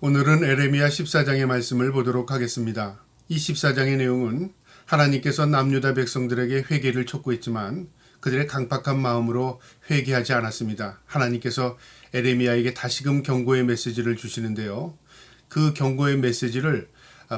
오늘은 에레미야 14장의 말씀을 보도록 하겠습니다. 이 14장의 내용은 하나님께서 남유다 백성들에게 회개를 촉구했지만 그들의 강팍한 마음으로 회개하지 않았습니다. 하나님께서 에레미야에게 다시금 경고의 메시지를 주시는데요. 그 경고의 메시지를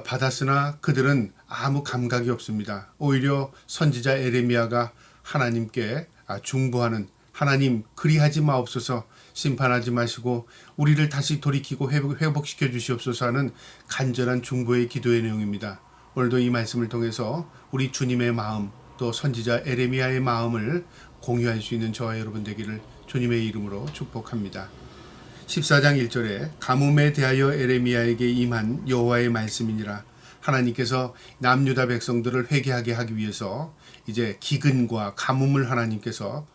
받았으나 그들은 아무 감각이 없습니다. 오히려 선지자 에레미야가 하나님께 중보하는, 하나님 그리하지 마옵소서, 심판하지 마시고 우리를 다시 돌이키고 회복시켜 주시옵소서 하는 간절한 중보의 기도의 내용입니다. 오늘도 이 말씀을 통해서 우리 주님의 마음, 또 선지자 에레미야의 마음을 공유할 수 있는 저와 여러분 되기를 주님의 이름으로 축복합니다. 14장 1절에 가뭄에 대하여 에레미야에게 임한 여호와의 말씀이니라. 하나님께서 남유다 백성들을 회개하게 하기 위해서 이제 기근과 가뭄을 하나님께서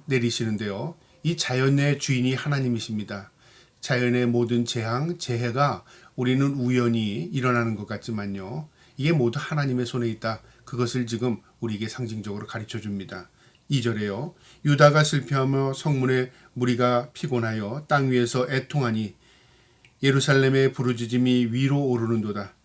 내리시는데요. 이 자연의 주인이 하나님이십니다. 자연의 모든 재앙, 재해가 우리는 우연히 일어나는 것 같지만요. 이게 모두 하나님의 손에 있다. 그것을 지금 우리에게 상징적으로 가르쳐 줍니다. 2절에요. 유다가 슬퍼하며 성문에 무리가 피곤하여 땅 위에서 애통하니 예루살렘의 부르짖음이 위로 오르는도다.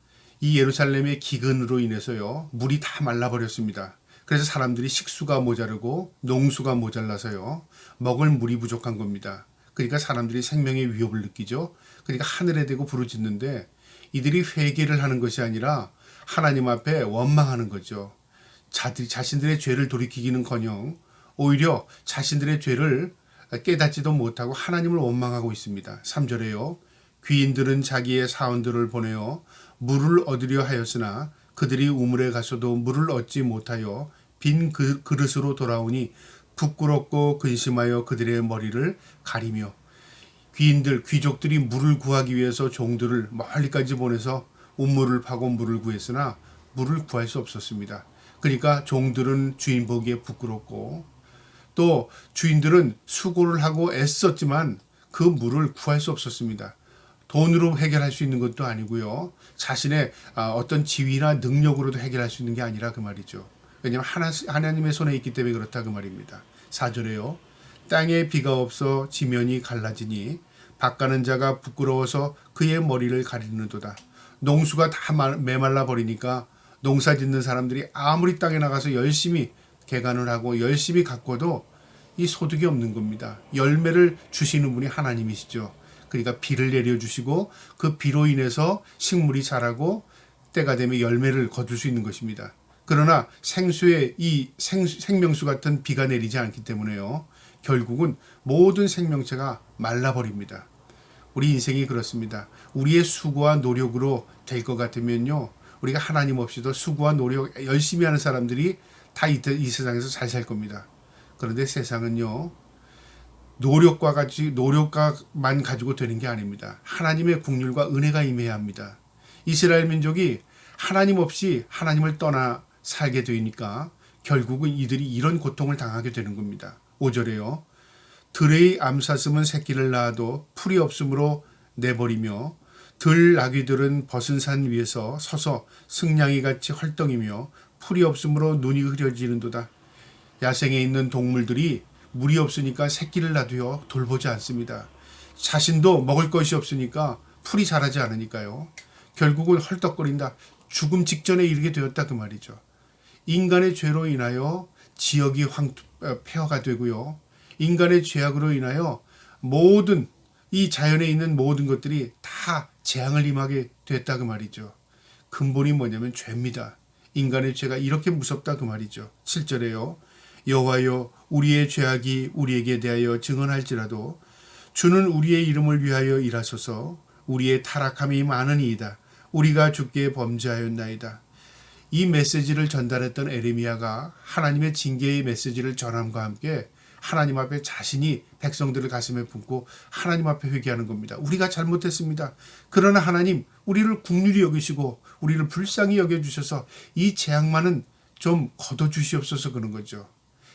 이 예루살렘의 기근으로 인해서요. 물이 다 말라버렸습니다. 그래서 사람들이 식수가 모자르고 농수가 모자라서요. 먹을 물이 부족한 겁니다. 그러니까 사람들이 생명의 위협을 느끼죠. 그러니까 하늘에 대고 부르짖는데 이들이 회개를 하는 것이 아니라 하나님 앞에 원망하는 거죠. 자신들의 죄를 돌이키기는커녕 오히려 자신들의 죄를 깨닫지도 못하고 하나님을 원망하고 있습니다. 3절에요. 귀인들은 자기의 사원들을 보내어 물을 얻으려 하였으나 그들이 우물에 가서도 물을 얻지 못하여 빈 그릇으로 돌아오니 부끄럽고 근심하여 그들의 머리를 가리며, 귀족들이 물을 구하기 위해서 종들을 멀리까지 보내서 우물을 파고 물을 구했으나 물을 구할 수 없었습니다. 그러니까 종들은 주인 보기에 부끄럽고 또 주인들은 수고를 하고 애썼지만 그 물을 구할 수 없었습니다. 돈으로 해결할 수 있는 것도 아니고요. 자신의 어떤 지위나 능력으로도 해결할 수 있는 게 아니라 그 말이죠. 왜냐하면 하나님의 손에 있기 때문에 그렇다 그 말입니다. 4절에요. 땅에 비가 없어 지면이 갈라지니 밭가는 자가 부끄러워서 그의 머리를 가리는도다. 농수가 다 메말라 버리니까 농사 짓는 사람들이 아무리 땅에 나가서 열심히 개간을 하고 열심히 가꿔도 이 소득이 없는 겁니다. 열매를 주시는 분이 하나님이시죠. 그러니까 비를 내려주시고 그 비로 인해서 식물이 자라고 때가 되면 열매를 거둘 수 있는 것입니다. 그러나 생수에 이 생명수 같은 비가 내리지 않기 때문에요. 결국은 모든 생명체가 말라버립니다. 우리 인생이 그렇습니다. 우리의 수고와 노력으로 될 것 같으면요. 우리가 하나님 없이도 수고와 노력 열심히 하는 사람들이 다 이 세상에서 잘 살 겁니다. 그런데 세상은요. 노력만 가지고 되는 게 아닙니다. 하나님의 긍휼과 은혜가 임해야 합니다. 이스라엘 민족이 하나님 없이 하나님을 떠나 살게 되니까 결국은 이들이 이런 고통을 당하게 되는 겁니다. 5절에요. 들의 암사슴은 새끼를 낳아도 풀이 없으므로 내버리며 들 나귀들은 벗은 산 위에서 서서 승냥이같이 헐떡이며 풀이 없으므로 눈이 흐려지는도다. 야생에 있는 동물들이 물이 없으니까 새끼를 낳아도요 돌보지 않습니다. 자신도 먹을 것이 없으니까 풀이 자라지 않으니까요. 결국은 헐떡거린다. 죽음 직전에 이르게 되었다 그 말이죠. 인간의 죄로 인하여 지역이 폐허가 되고요. 인간의 죄악으로 인하여 모든 이 자연에 있는 모든 것들이 다 재앙을 임하게 됐다 그 말이죠. 근본이 뭐냐면 죄입니다. 인간의 죄가 이렇게 무섭다 그 말이죠. 7절에요. 여호와여 우리의 죄악이 우리에게 대하여 증언할지라도 주는 우리의 이름을 위하여 일하소서. 우리의 타락함이 많으니이다. 우리가 주께 범죄하였나이다. 이 메시지를 전달했던 에레미야가 하나님의 징계의 메시지를 전함과 함께 하나님 앞에 자신이 백성들을 가슴에 품고 하나님 앞에 회개하는 겁니다. 우리가 잘못했습니다. 그러나 하나님 우리를 긍휼히 여기시고 우리를 불쌍히 여겨주셔서 이 재앙만은 좀 걷어주시옵소서 그런 거죠.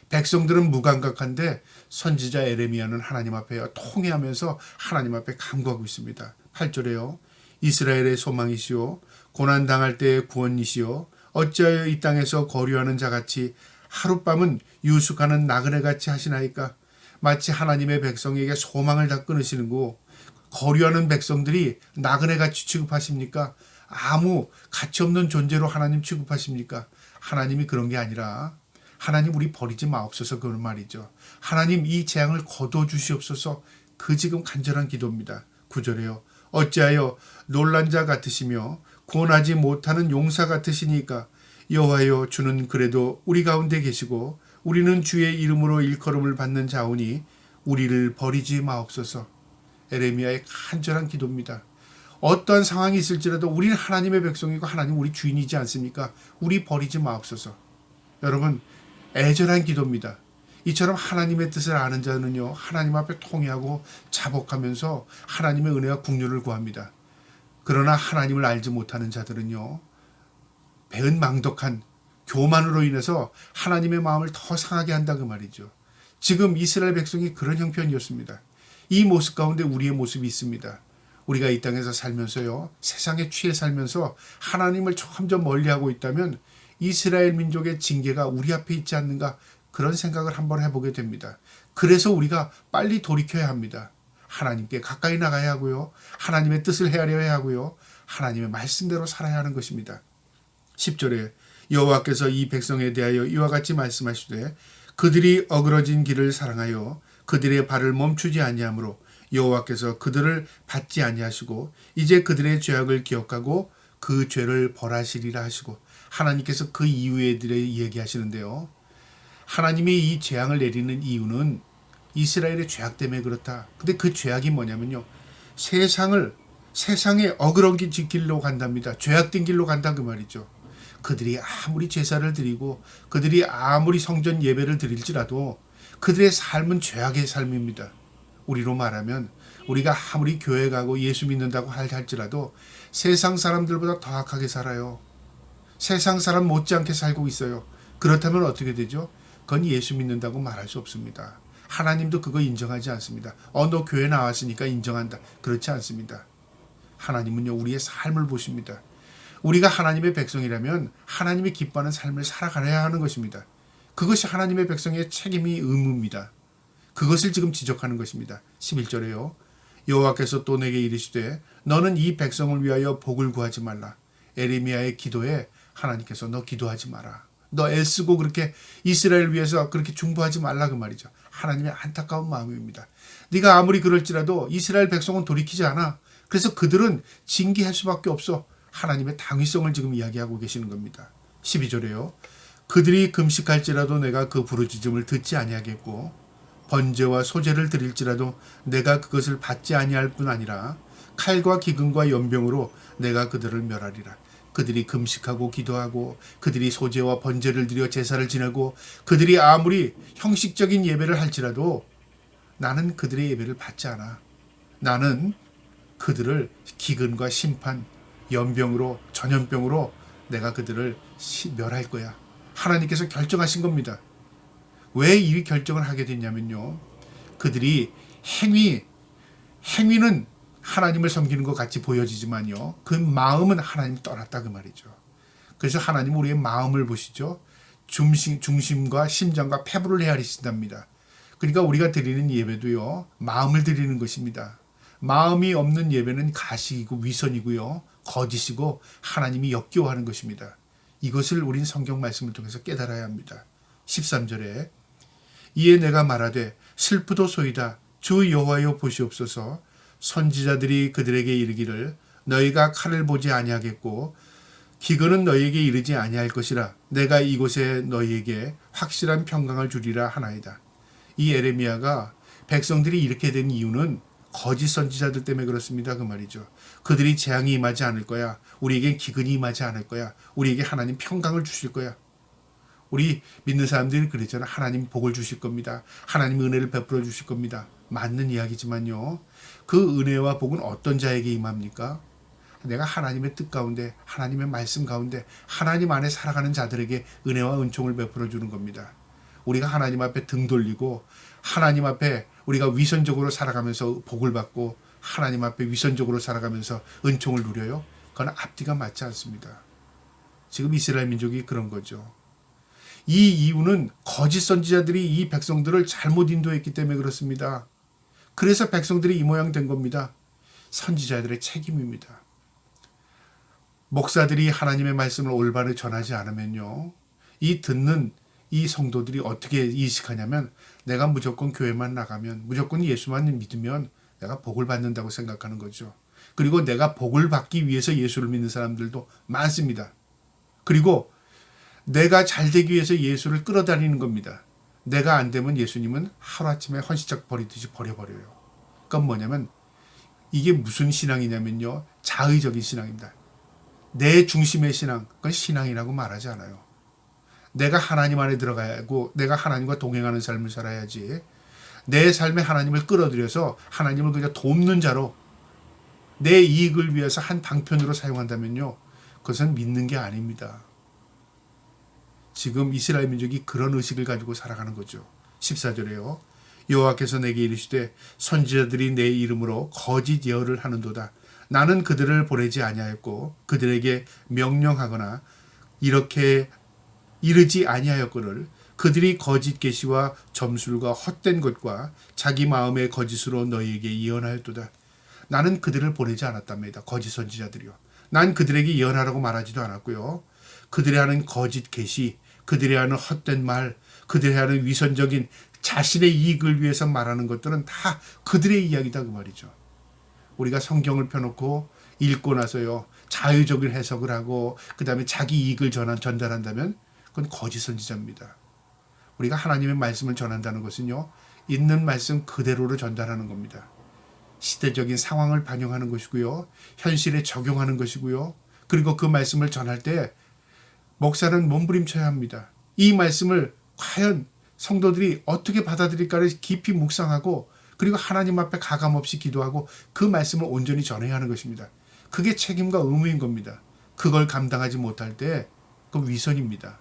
백성들은 무감각한데 선지자 에레미야는 하나님 앞에 통회하면서 하나님 앞에 간구하고 있습니다. 8절에요. 이스라엘의 소망이시오 고난당할 때의 구원이시오 어찌하여 이 땅에서 거류하는 자같이 하룻밤은 유숙하는 나그네같이 하시나이까. 마치 하나님의 백성에게 소망을 다 끊으시는 거 거류하는 백성들이 나그네같이 취급하십니까? 아무 가치 없는 존재로 하나님 취급하십니까? 하나님이 그런 게 아니라 하나님 우리 버리지 마옵소서 그런 말이죠. 하나님 이 재앙을 거둬주시옵소서 그 지금 간절한 기도입니다. 9절에요. 어찌하여 놀란 자 같으시며 구원하지 못하는 용사 같으시니까 여호와여 주는 그래도 우리 가운데 계시고 우리는 주의 이름으로 일컬음을 받는 자오니 우리를 버리지 마옵소서. 에레미야의 간절한 기도입니다. 어떠한 상황이 있을지라도 우리는 하나님의 백성이고 하나님 우리 주인이지 않습니까? 우리 버리지 마옵소서. 여러분 애절한 기도입니다. 이처럼 하나님의 뜻을 아는 자는요 하나님 앞에 통회하고 자복하면서 하나님의 은혜와 긍휼을 구합니다. 그러나 하나님을 알지 못하는 자들은요 배은망덕한 교만으로 인해서 하나님의 마음을 더 상하게 한다 그 말이죠. 지금 이스라엘 백성이 그런 형편이었습니다. 이 모습 가운데 우리의 모습이 있습니다. 우리가 이 땅에서 살면서요 세상에 취해 살면서 하나님을 점점 멀리하고 있다면 이스라엘 민족의 징계가 우리 앞에 있지 않는가 그런 생각을 한번 해보게 됩니다. 그래서 우리가 빨리 돌이켜야 합니다. 하나님께 가까이 나가야 하고요. 하나님의 뜻을 헤아려야 하고요. 하나님의 말씀대로 살아야 하는 것입니다. 10절에 여호와께서 이 백성에 대하여 이와 같이 말씀하시되 그들이 어그러진 길을 사랑하여 그들의 발을 멈추지 아니하므로 여호와께서 그들을 받지 아니하시고 이제 그들의 죄악을 기억하고 그 죄를 벌하시리라 하시고 하나님께서 그 이유에 대해 얘기하시는데요. 하나님이 이 재앙을 내리는 이유는 이스라엘의 죄악 때문에 그렇다. 근데 그 죄악이 뭐냐면요. 세상에 어그러진 길로 간답니다. 죄악된 길로 간다 그 말이죠. 그들이 아무리 제사를 드리고 그들이 아무리 성전 예배를 드릴지라도 그들의 삶은 죄악의 삶입니다. 우리로 말하면 우리가 아무리 교회 가고 예수 믿는다고 할지라도 세상 사람들보다 더 악하게 살아요. 세상 사람 못지않게 살고 있어요. 그렇다면 어떻게 되죠? 그건 예수 믿는다고 말할 수 없습니다. 하나님도 그거 인정하지 않습니다. 너 교회 나왔으니까 인정한다. 그렇지 않습니다. 하나님은요 우리의 삶을 보십니다. 우리가 하나님의 백성이라면 하나님이 기뻐하는 삶을 살아가야 하는 것입니다. 그것이 하나님의 백성의 책임이 의무입니다. 그것을 지금 지적하는 것입니다. 11절에요. 여호와께서 또 내게 이르시되 너는 이 백성을 위하여 복을 구하지 말라. 에레미야의 기도에 하나님께서 너 기도하지 마라. 너 애쓰고 그렇게 이스라엘 위해서 그렇게 중보하지 말라 그 말이죠. 하나님의 안타까운 마음입니다. 네가 아무리 그럴지라도 이스라엘 백성은 돌이키지 않아. 그래서 그들은 징계할 수밖에 없어. 하나님의 당위성을 지금 이야기하고 계시는 겁니다. 12절에요. 그들이 금식할지라도 내가 그 부르짖음을 듣지 아니하겠고 번제와 소제를 드릴지라도 내가 그것을 받지 아니할 뿐 아니라 칼과 기근과 연병으로 내가 그들을 멸하리라. 그들이 금식하고 기도하고 그들이 소제와 번제를 드려 제사를 지내고 그들이 아무리 형식적인 예배를 할지라도 나는 그들의 예배를 받지 않아. 나는 그들을 기근과 심판, 연병으로 전염병으로 내가 그들을 멸할 거야. 하나님께서 결정하신 겁니다. 왜 이 결정을 하게 됐냐면요. 그들이 행위는 하나님을 섬기는 것 같이 보여지지만요. 그 마음은 하나님 떠났다 그 말이죠. 그래서 하나님 우리의 마음을 보시죠. 중심과 심장과 폐부를 헤아리신답니다. 그러니까 우리가 드리는 예배도요. 마음을 드리는 것입니다. 마음이 없는 예배는 가식이고 위선이고요. 거짓이고 하나님이 역겨워하는 것입니다. 이것을 우린 성경 말씀을 통해서 깨달아야 합니다. 13절에 이에 내가 말하되 슬프도소이다 주 여호와여 보시옵소서 선지자들이 그들에게 이르기를 너희가 칼을 보지 아니하겠고 기근은 너희에게 이르지 아니할 것이라 내가 이곳에 너희에게 확실한 평강을 주리라 하나이다. 이 에레미야가 백성들이 이렇게 된 이유는 거짓 선지자들 때문에 그렇습니다. 그 말이죠. 그들이 재앙이 임하지 않을 거야. 우리에게 기근이 임하지 않을 거야. 우리에게 하나님 평강을 주실 거야. 우리 믿는 사람들이 그랬잖아. 하나님 복을 주실 겁니다. 하나님 은혜를 베풀어 주실 겁니다. 맞는 이야기지만요. 그 은혜와 복은 어떤 자에게 임합니까? 내가 하나님의 뜻 가운데 하나님의 말씀 가운데 하나님 안에 살아가는 자들에게 은혜와 은총을 베풀어 주는 겁니다. 우리가 하나님 앞에 등 돌리고 하나님 앞에 우리가 위선적으로 살아가면서 복을 받고 하나님 앞에 위선적으로 살아가면서 은총을 누려요. 그건 앞뒤가 맞지 않습니다. 지금 이스라엘 민족이 그런 거죠. 이 이유는 거짓 선지자들이 이 백성들을 잘못 인도했기 때문에 그렇습니다. 그래서 백성들이 이 모양 된 겁니다. 선지자들의 책임입니다. 목사들이 하나님의 말씀을 올바르게 전하지 않으면요, 이 듣는 이 성도들이 어떻게 인식하냐면 내가 무조건 교회만 나가면, 무조건 예수만 믿으면 내가 복을 받는다고 생각하는 거죠. 그리고 내가 복을 받기 위해서 예수를 믿는 사람들도 많습니다. 그리고 내가 잘 되기 위해서 예수를 끌어다니는 겁니다. 내가 안 되면 예수님은 하루아침에 헌시작 버리듯이 버려버려요. 그건 뭐냐면 이게 무슨 신앙이냐면요, 자의적인 신앙입니다. 내 중심의 신앙, 그건 신앙이라고 말하지 않아요. 내가 하나님 안에 들어가야 하고 내가 하나님과 동행하는 삶을 살아야지, 내 삶에 하나님을 끌어들여서 하나님을 그냥 돕는 자로 내 이익을 위해서 한 방편으로 사용한다면요, 그것은 믿는 게 아닙니다. 지금 이스라엘 민족이 그런 의식을 가지고 살아가는 거죠. 14절에요. 여호와께서 내게 이르시되 선지자들이 내 이름으로 거짓 예언을 하는도다. 나는 그들을 보내지 아니하였고 그들에게 명령하거나 이렇게 이르지 아니하였거늘 그들이 거짓 계시와 점술과 헛된 것과 자기 마음의 거짓으로 너희에게 예언하였도다. 나는 그들을 보내지 않았답니다. 거짓 선지자들이요. 난 그들에게 예언하라고 말하지도 않았고요. 그들이 하는 거짓 계시, 그들이 하는 헛된 말, 그들이 하는 위선적인 자신의 이익을 위해서 말하는 것들은 다 그들의 이야기다 그 말이죠. 우리가 성경을 펴놓고 읽고 나서요, 자유적인 해석을 하고 그 다음에 자기 이익을 전달한다면 그건 거짓 선지자입니다. 우리가 하나님의 말씀을 전한다는 것은요, 있는 말씀 그대로를 전달하는 겁니다. 시대적인 상황을 반영하는 것이고요, 현실에 적용하는 것이고요, 그리고 그 말씀을 전할 때 목사는 몸부림쳐야 합니다. 이 말씀을 과연 성도들이 어떻게 받아들일까를 깊이 묵상하고 그리고 하나님 앞에 가감없이 기도하고 그 말씀을 온전히 전해야 하는 것입니다. 그게 책임과 의무인 겁니다. 그걸 감당하지 못할 때 그 위선입니다.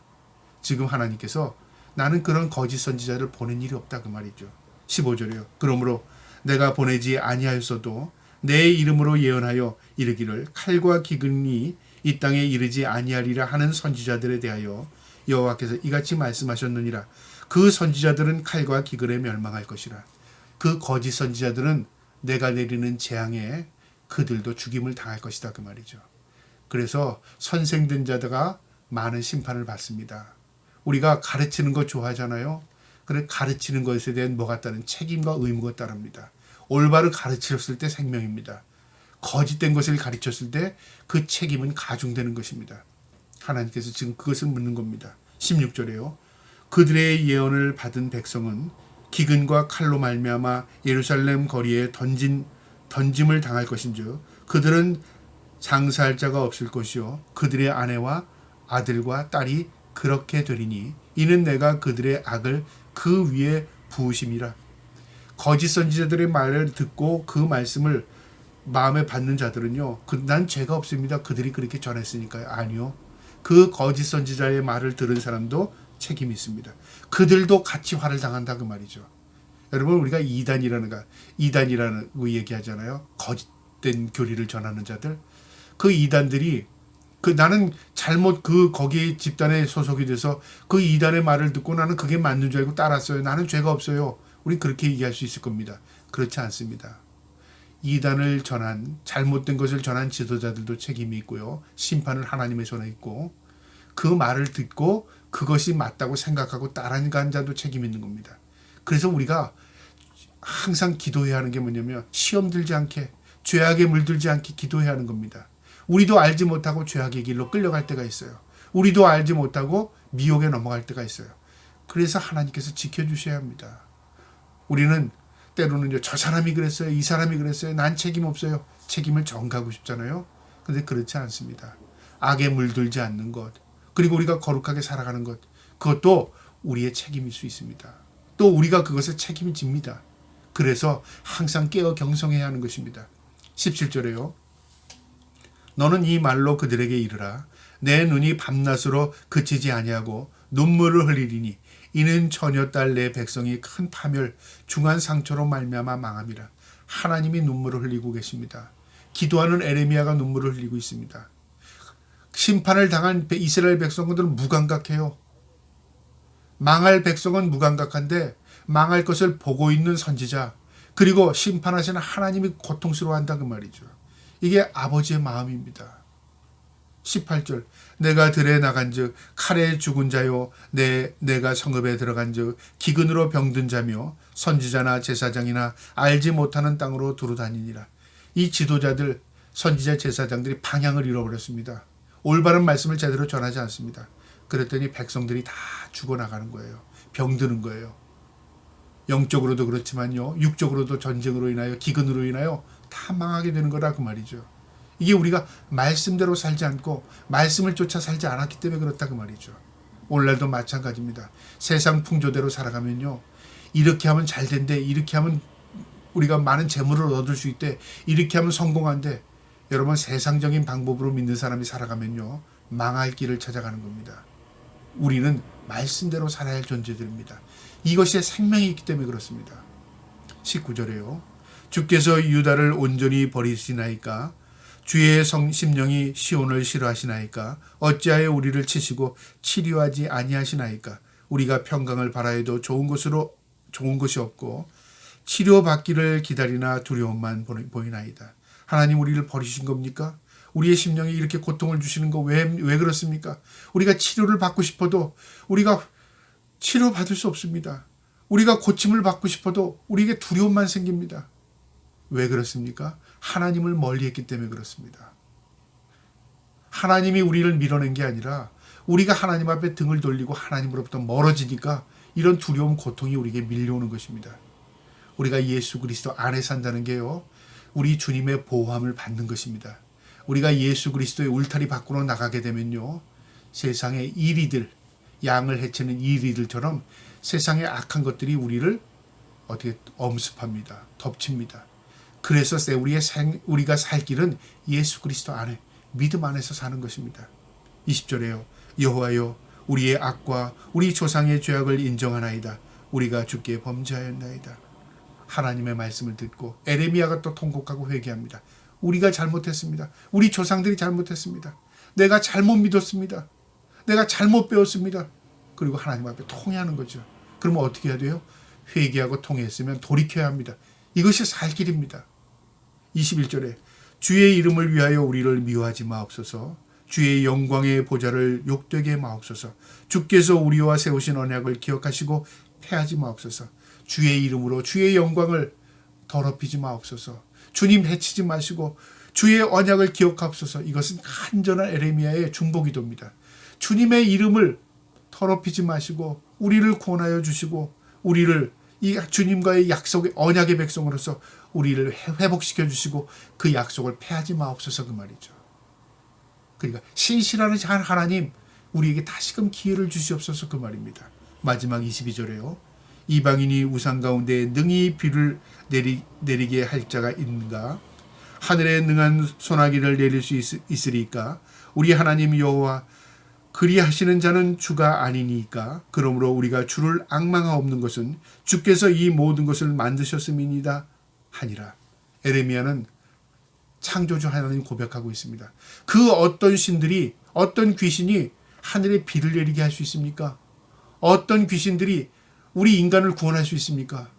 지금 하나님께서 나는 그런 거짓 선지자를 보낸 일이 없다 그 말이죠. 15절이요. 그러므로 내가 보내지 아니하였어도 내 이름으로 예언하여 이르기를 칼과 기근이 이 땅에 이르지 아니하리라 하는 선지자들에 대하여 여호와께서 이같이 말씀하셨느니라. 그 선지자들은 칼과 기근에 멸망할 것이라. 그 거짓 선지자들은 내가 내리는 재앙에 그들도 죽임을 당할 것이다 그 말이죠. 그래서 선생된 자가 많은 심판을 받습니다. 우리가 가르치는 거 좋아하잖아요. 그래 가르치는 것에 대한 뭐 같다는 책임과 의무가 따릅니다. 올바르 가르쳤을 때 생명입니다. 거짓된 것을 가르쳤을 때 그 책임은 가중되는 것입니다. 하나님께서 지금 그것을 묻는 겁니다. 16절에요. 그들의 예언을 받은 백성은 기근과 칼로 말미암아 예루살렘 거리에 던짐을 당할 것인즉 그들은 장사할 자가 없을 것이요 그들의 아내와 아들과 딸이 그렇게 되리니 이는 내가 그들의 악을 그 위에 부으심이라. 거짓 선지자들의 말을 듣고 그 말씀을 마음에 받는 자들은요, 난 죄가 없습니다. 그들이 그렇게 전했으니까요. 아니요. 그 거짓 선지자의 말을 들은 사람도 책임이 있습니다. 그들도 같이 화를 당한다 그 말이죠. 여러분, 우리가 이단이라는 거 얘기하잖아요. 거짓된 교리를 전하는 자들. 그 이단들이 나는 잘못 거기 집단에 소속이 돼서 그 이단의 말을 듣고 나는 그게 맞는 줄 알고 따랐어요. 나는 죄가 없어요. 우린 그렇게 얘기할 수 있을 겁니다. 그렇지 않습니다. 이단을 전한, 잘못된 것을 전한 지도자들도 책임이 있고요. 심판을 하나님의 손에 있고 그 말을 듣고 그것이 맞다고 생각하고 따라간 자도 책임이 있는 겁니다. 그래서 우리가 항상 기도해야 하는 게 뭐냐면 시험 들지 않게, 죄악에 물들지 않게 기도해야 하는 겁니다. 우리도 알지 못하고 죄악의 길로 끌려갈 때가 있어요. 우리도 알지 못하고 미혹에 넘어갈 때가 있어요. 그래서 하나님께서 지켜주셔야 합니다. 우리는 때로는 저 사람이 그랬어요. 이 사람이 그랬어요. 난 책임 없어요. 책임을 전가하고 싶잖아요. 그런데 그렇지 않습니다. 악에 물들지 않는 것, 그리고 우리가 거룩하게 살아가는 것, 그것도 우리의 책임일 수 있습니다. 또 우리가 그것에 책임을 집니다. 그래서 항상 깨어 경성해야 하는 것입니다. 17절에요. 너는 이 말로 그들에게 이르라. 내 눈이 밤낮으로 그치지 아니하고 눈물을 흘리리니 이는 처녀딸 내 백성이 큰 파멸 중한 상처로 말미암아 망함이라. 하나님이 눈물을 흘리고 계십니다. 기도하는 에레미야가 눈물을 흘리고 있습니다. 심판을 당한 이스라엘 백성들은 무감각해요. 망할 백성은 무감각한데 망할 것을 보고 있는 선지자, 그리고 심판하시는 하나님이 고통스러워한다 그 말이죠. 이게 아버지의 마음입니다. 18절 내가 들에 나간즉 칼에 죽은 자요 내가 성읍에 들어간즉 기근으로 병든 자며 선지자나 제사장이나 알지 못하는 땅으로 두루 다니니라. 이 지도자들 선지자 제사장들이 방향을 잃어버렸습니다. 올바른 말씀을 제대로 전하지 않습니다. 그랬더니 백성들이 다 죽어나가는 거예요. 병드는 거예요. 영적으로도 그렇지만요, 육적으로도 전쟁으로 인하여 기근으로 인하여 다 망하게 되는 거라 그 말이죠. 이게 우리가 말씀대로 살지 않고 말씀을 쫓아 살지 않았기 때문에 그렇다 그 말이죠. 오늘날도 마찬가지입니다. 세상 풍조대로 살아가면요, 이렇게 하면 잘 된대, 이렇게 하면 우리가 많은 재물을 얻을 수 있대, 이렇게 하면 성공한대. 여러분, 세상적인 방법으로 믿는 사람이 살아가면요, 망할 길을 찾아가는 겁니다. 우리는 말씀대로 살아야 할 존재들입니다. 이것이 생명이 있기 때문에 그렇습니다. 19절에요. 주께서 유다를 온전히 버리시나이까? 주의 심령이 시온을 싫어하시나이까? 어찌하여 우리를 치시고 치료하지 아니하시나이까? 우리가 평강을 바라해도 좋은 것이 없고 치료받기를 기다리나 두려움만 보이나이다. 하나님 우리를 버리신 겁니까? 우리의 심령에 이렇게 고통을 주시는 거 왜 그렇습니까? 우리가 치료를 받고 싶어도 우리가 치료받을 수 없습니다. 우리가 고침을 받고 싶어도 우리에게 두려움만 생깁니다. 왜 그렇습니까? 하나님을 멀리했기 때문에 그렇습니다. 하나님이 우리를 밀어낸 게 아니라 우리가 하나님 앞에 등을 돌리고 하나님으로부터 멀어지니까 이런 두려움, 고통이 우리에게 밀려오는 것입니다. 우리가 예수 그리스도 안에 산다는 게요, 우리 주님의 보호함을 받는 것입니다. 우리가 예수 그리스도의 울타리 밖으로 나가게 되면요, 세상의 이리들, 양을 해치는 이리들처럼 세상의 악한 것들이 우리를 어떻게 엄습합니다. 덮칩니다. 그래서 우리가 살 길은 예수 그리스도 안에, 믿음 안에서 사는 것입니다. 20절에요. 여호와여, 우리의 악과 우리 조상의 죄악을 인정하나이다. 우리가 주께 범죄하였나이다. 하나님의 말씀을 듣고 에레미야가 또 통곡하고 회개합니다. 우리가 잘못했습니다. 우리 조상들이 잘못했습니다. 내가 잘못 믿었습니다. 내가 잘못 배웠습니다. 그리고 하나님 앞에 통회하는 거죠. 그러면 어떻게 해야 돼요? 회개하고 통회했으면 돌이켜야 합니다. 이것이 살 길입니다. 21절에 주의 이름을 위하여 우리를 미워하지 마옵소서. 주의 영광의 보좌를 욕되게 마옵소서. 주께서 우리와 세우신 언약을 기억하시고 패하지 마옵소서. 주의 이름으로 주의 영광을 더럽히지 마옵소서. 주님 해치지 마시고 주의 언약을 기억하옵소서. 이것은 간절한 에레미야의 중보기도입니다. 주님의 이름을 더럽히지 마시고 우리를 구원하여 주시고 우리를 이 주님과의 약속의 언약의 백성으로서 우리를 회복시켜 주시고 그 약속을 패하지 마옵소서 그 말이죠. 그러니까 신실하신 하나님, 우리에게 다시금 기회를 주시옵소서 그 말입니다. 마지막 22절에요. 이방인이 우상 가운데 능히 비를 내리게 할 자가 있는가? 하늘에 능한 소나기를 내릴 수 있으리까? 우리 하나님 여호와 그리하시는 자는 주가 아니니까. 그러므로 우리가 주를 앙망하옵는 것은 주께서 이 모든 것을 만드셨음이니이다 하니라. 에레미야는 창조주 하나님 고백하고 있습니다. 그 어떤 신들이, 어떤 귀신이 하늘에 비를 내리게 할 수 있습니까? 어떤 귀신들이 우리 인간을 구원할 수 있습니까?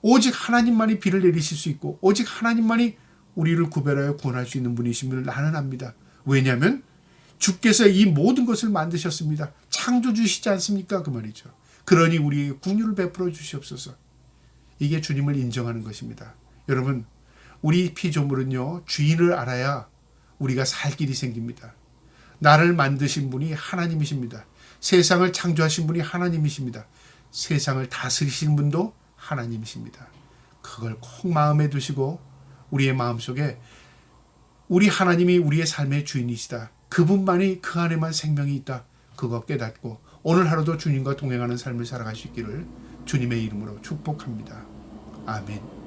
오직 하나님만이 비를 내리실 수 있고 오직 하나님만이 우리를 구별하여 구원할 수 있는 분이심을 나는 압니다. 왜냐하면 주께서 이 모든 것을 만드셨습니다. 창조주시지 않습니까? 그 말이죠. 그러니 우리에게 긍휼을 베풀어 주시옵소서. 이게 주님을 인정하는 것입니다. 여러분, 우리 피조물은요, 주인을 알아야 우리가 살 길이 생깁니다. 나를 만드신 분이 하나님이십니다. 세상을 창조하신 분이 하나님이십니다. 세상을 다스리신 분도 하나님이십니다. 그걸 꼭 마음에 두시고 우리의 마음속에 우리 하나님이 우리의 삶의 주인이시다. 그분만이 그 안에만 생명이 있다. 그거 깨닫고 오늘 하루도 주님과 동행하는 삶을 살아갈 수 있기를 주님의 이름으로 축복합니다. 아멘.